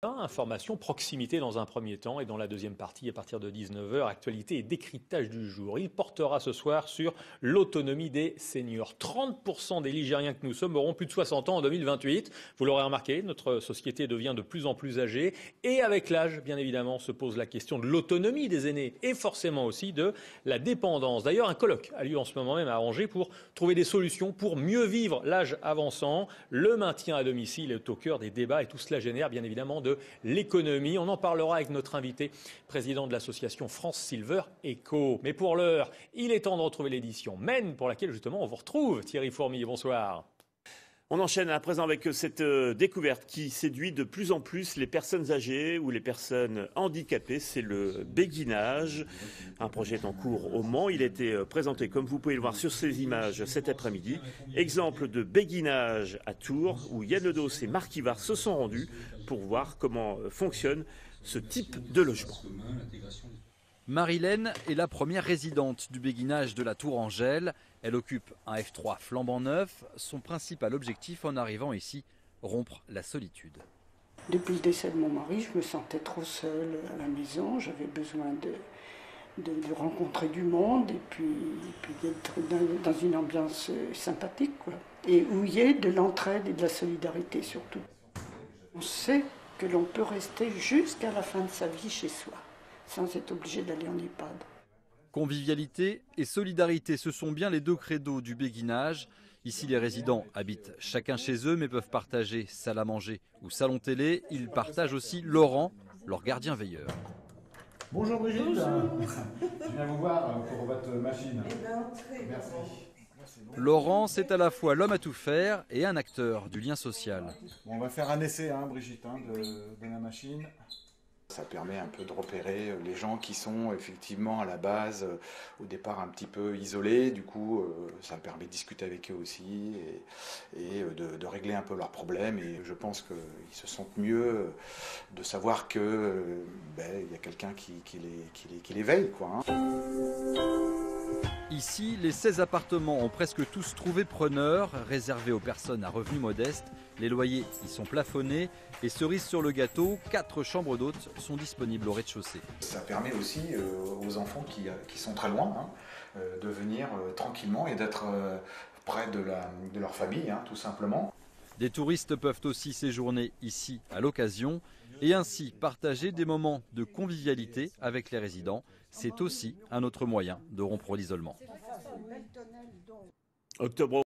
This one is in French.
Information, proximité dans un premier temps et dans la deuxième partie à partir de 19 h, actualité et décryptage du jour. Il portera ce soir sur l'autonomie des seniors. 30% des Ligériens que nous sommes auront plus de 60 ans en 2028. Vous l'aurez remarqué, notre société devient de plus en plus âgée et avec l'âge, bien évidemment, se pose la question de l'autonomie des aînés et forcément aussi de la dépendance. D'ailleurs, un colloque a lieu en ce moment même à Angers pour trouver des solutions pour mieux vivre l'âge avançant. Le maintien à domicile est au cœur des débats et tout cela génère bien évidemment de l'économie. On en parlera avec notre invité, président de l'association France Silver Eco. Mais pour l'heure, il est temps de retrouver l'édition MEN pour laquelle justement on vous retrouve. Thierry Fourmi, bonsoir. On enchaîne à présent avec cette découverte qui séduit de plus en plus les personnes âgées ou les personnes handicapées. C'est le béguinage. Un projet est en cours au Mans. Il a été présenté, comme vous pouvez le voir sur ces images, cet après-midi. Exemple de béguinage à Tours, où Yann Ledos et Marc Ivard se sont rendus pour voir comment fonctionne ce type de logement. Marilène est la première résidente du béguinage de la Tour Angèle. Elle occupe un F3 flambant neuf. Son principal objectif en arrivant ici, rompre la solitude. Depuis le décès de mon mari, je me sentais trop seule à la maison. J'avais besoin de rencontrer du monde et puis d'être dans une ambiance sympathique, quoi. Et où il y ait de l'entraide et de la solidarité surtout. On sait que l'on peut rester jusqu'à la fin de sa vie chez soi, sans être obligé d'aller en EHPAD. Convivialité et solidarité, ce sont bien les deux credos du béguinage. Ici, les résidents habitent chacun chez eux, mais peuvent partager salle à manger ou salon télé. Ils partagent aussi Laurent, leur gardien veilleur. Bonjour Brigitte. Bonjour. Je viens vous voir pour votre machine. Merci. Laurent, c'est à la fois l'homme à tout faire et un acteur du lien social. Bon, on va faire un essai, Brigitte, de la machine. Ça permet un peu de repérer les gens qui sont effectivement à la base, au départ un petit peu isolés. Du coup, ça me permet de discuter avec eux aussi et de régler un peu leurs problèmes. Et je pense qu'ils se sentent mieux de savoir qu'il y a quelqu'un qui les veille, quoi. Ici, les 16 appartements ont presque tous trouvé preneur, réservés aux personnes à revenus modestes. Les loyers y sont plafonnés et cerise sur le gâteau, 4 chambres d'hôtes sont disponibles au rez-de-chaussée. Ça permet aussi aux enfants qui sont très loin de venir tranquillement et d'être près de leur famille, tout simplement. Des touristes peuvent aussi séjourner ici à l'occasion et ainsi partager des moments de convivialité avec les résidents. C'est aussi un autre moyen de rompre l'isolement. Octobre